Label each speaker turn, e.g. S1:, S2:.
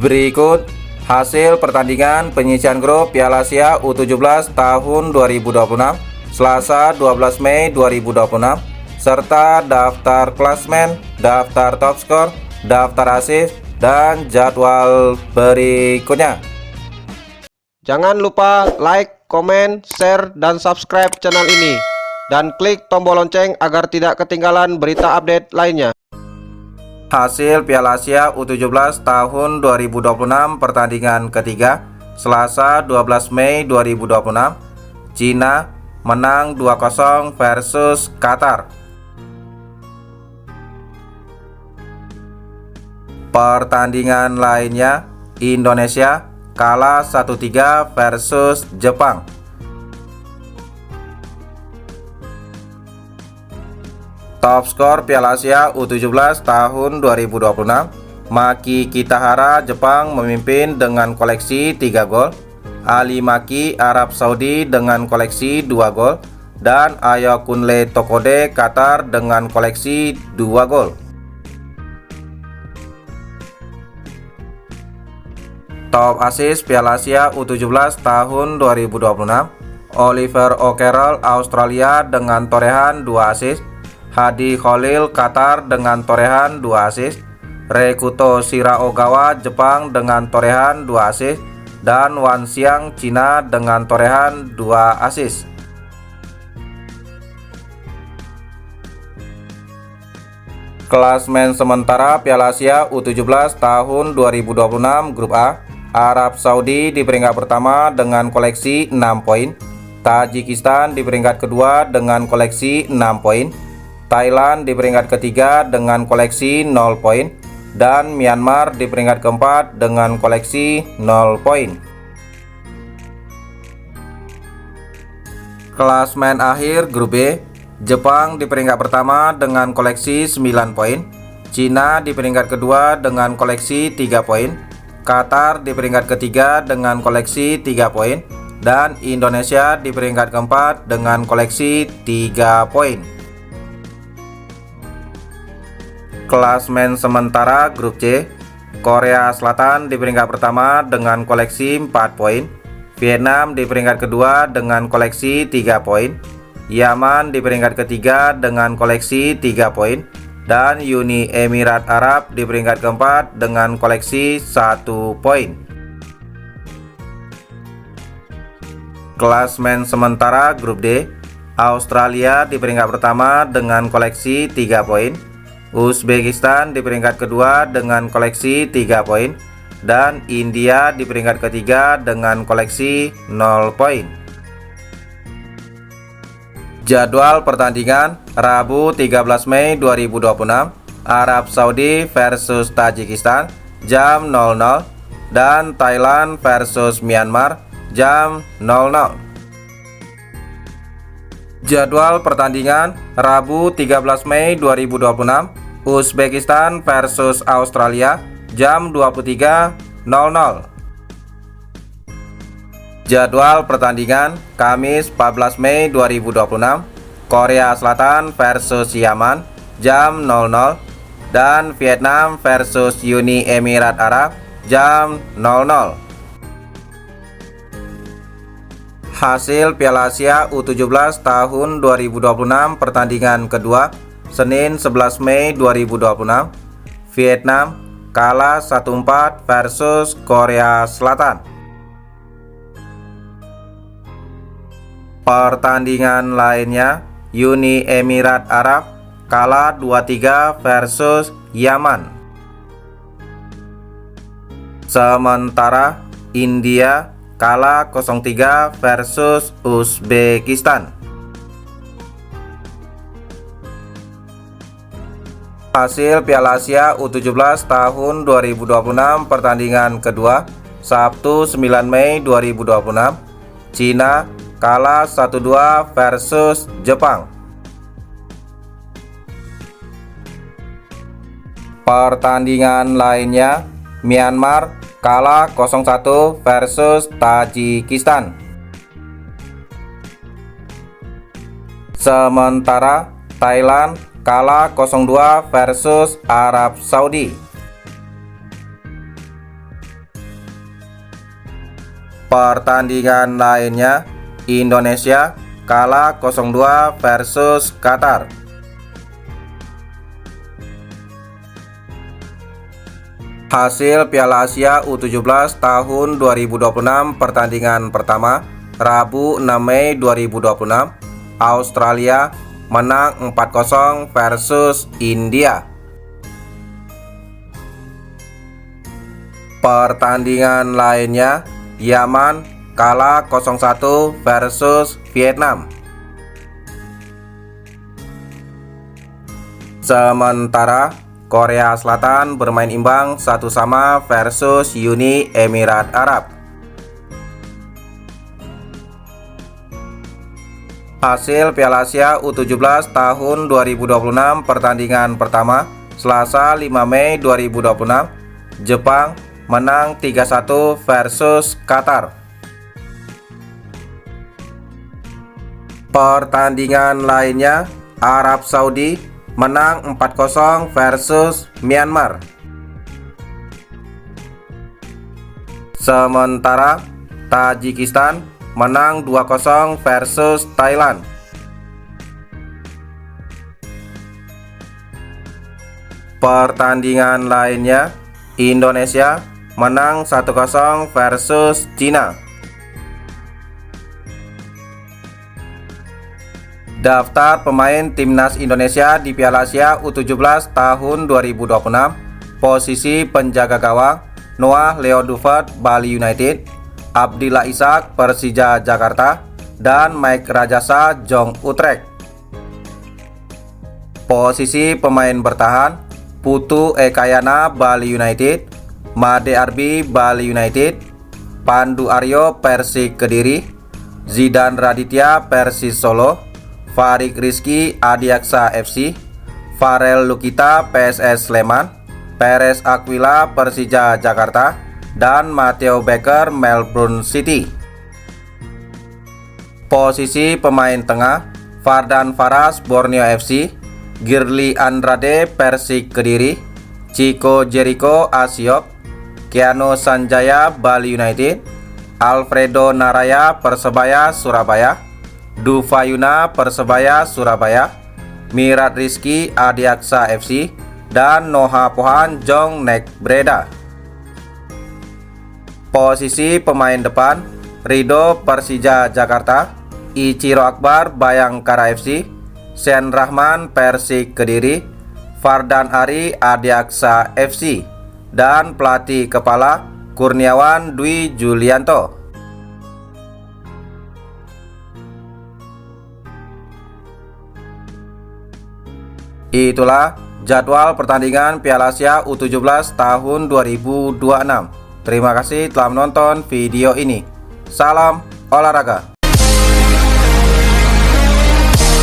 S1: Berikut hasil pertandingan penyisihan grup Piala Asia U17 tahun 2026 Selasa 12 Mei 2026 serta daftar klasmen, daftar top skor, daftar assist, dan jadwal berikutnya.
S2: Jangan lupa like, komen, share, dan subscribe channel ini dan klik tombol lonceng agar tidak ketinggalan berita update lainnya.
S1: Hasil Piala Asia U17 tahun 2026 pertandingan ketiga Selasa 12 Mei 2026. Cina menang 2-0 versus Qatar. Pertandingan lainnya, Indonesia kalah 1-3 versus Jepang. Top skor Piala Asia U17 tahun 2026, Maki Kitahara Jepang memimpin dengan koleksi 3 gol, Ali Maki Arab Saudi dengan koleksi 2 gol, dan Ayo Kunle Tokode Qatar dengan koleksi 2 gol. Top assist Piala Asia U17 tahun 2026, Oliver O'Carroll Australia dengan torehan 2 assist, Hadi Khalil Qatar dengan torehan 2 assist, Rekuto Shiraogawa Jepang dengan torehan 2 assist, dan Wan Xiang Cina dengan torehan 2 assist. Klasmen sementara Piala Asia U17 tahun 2026 Grup A, Arab Saudi di peringkat pertama dengan koleksi 6 poin, Tajikistan di peringkat kedua dengan koleksi 6 poin, Thailand di peringkat ketiga dengan koleksi 0 poin, dan Myanmar di peringkat keempat dengan koleksi 0 poin. Klasmen akhir Grup B, Jepang di peringkat pertama dengan koleksi 9 poin, Cina di peringkat kedua dengan koleksi 3 poin, Qatar di peringkat ketiga dengan koleksi 3 poin, dan Indonesia di peringkat keempat dengan koleksi 3 poin. Klasmen sementara Grup C, Korea Selatan di peringkat pertama dengan koleksi 4 poin, Vietnam di peringkat kedua dengan koleksi 3 poin, Yaman di peringkat ketiga dengan koleksi 3 poin, dan Uni Emirat Arab di peringkat keempat dengan koleksi 1 poin. Klasmen sementara Grup D, Australia di peringkat pertama dengan koleksi 3 poin, Uzbekistan di peringkat kedua dengan koleksi 3 poin, dan India di peringkat ketiga dengan koleksi 0 poin. Jadwal pertandingan Rabu 13 Mei 2026, Arab Saudi versus Tajikistan jam 00, dan Thailand versus Myanmar jam 00. Jadwal pertandingan Rabu 13 Mei 2026, Uzbekistan versus Australia jam 23.00. Jadwal pertandingan Kamis 14 Mei 2026, Korea Selatan versus Yaman jam 00, dan Vietnam versus Uni Emirat Arab jam 00. Hasil Piala Asia U17 tahun 2026 pertandingan kedua Senin 11 Mei 2026, Vietnam kalah 1-4 versus Korea Selatan. Pertandingan lainnya, Uni Emirat Arab kalah 2-3 versus Yaman. Sementara India kalah 0-3 versus Uzbekistan. Hasil Piala Asia U17 tahun 2026 pertandingan kedua Sabtu 9 Mei 2026, Cina kalah 1-2 versus Jepang. Pertandingan lainnya, Myanmar kalah 0-1 versus Tajikistan. Sementara Thailand kalah 0-2 versus Arab Saudi. Pertandingan lainnya, Indonesia kalah 0-2 versus Qatar. Hasil Piala Asia U17 tahun 2026 pertandingan pertama, Rabu 6 Mei 2026, Australia menang 4-0 versus India. Pertandingan lainnya, Yaman kalah 0-1 versus Vietnam. Sementara Korea Selatan bermain imbang 1-1 versus Uni Emirat Arab. Hasil Piala Asia U17 tahun 2026 pertandingan pertama, Selasa 5 Mei 2026, Jepang menang 3-1 versus Qatar. Pertandingan lainnya, Arab Saudi menang 4-0 versus Myanmar. Sementara Tajikistan menang 2-0 versus Thailand. Pertandingan lainnya, Indonesia menang 1-0 versus Cina. Daftar pemain timnas Indonesia di Piala Asia U17 tahun 2026. Posisi penjaga gawang, Noah Leo Dufert Bali United, Abdillah Ishak Persija Jakarta, dan Mike Rajasa Jong Utrecht. Posisi pemain bertahan, Putu Ekayana Bali United, Made Arbi Bali United, Pandu Aryo Persik Kediri, Zidan Raditya Persis Solo, Farik Rizky Adiaksa FC, Farel Lukita PSS Sleman, Perez Aquila Persija Jakarta, dan Matteo Becker Melbourne City. Posisi pemain tengah, Fardan Faras Borneo FC, Girly Andrade Persik Kediri, Chico Jericho Asiop, Keanu Sanjaya Bali United, Alfredo Naraya Persebaya Surabaya, Dufayuna Persebaya Surabaya, Mirat Rizky Adiaksa FC, dan Noha Pohan Jong Nek Breda. Posisi pemain depan, Rido Persija Jakarta, Ichiro Akbar Bayangkara FC, Sen Rahman Persik Kediri, Fardan Ari Adiaksa FC, dan pelatih kepala Kurniawan Dwi Julianto. Itulah jadwal pertandingan Piala Asia U17 tahun 2026. Terima kasih telah menonton video ini. Salam olahraga.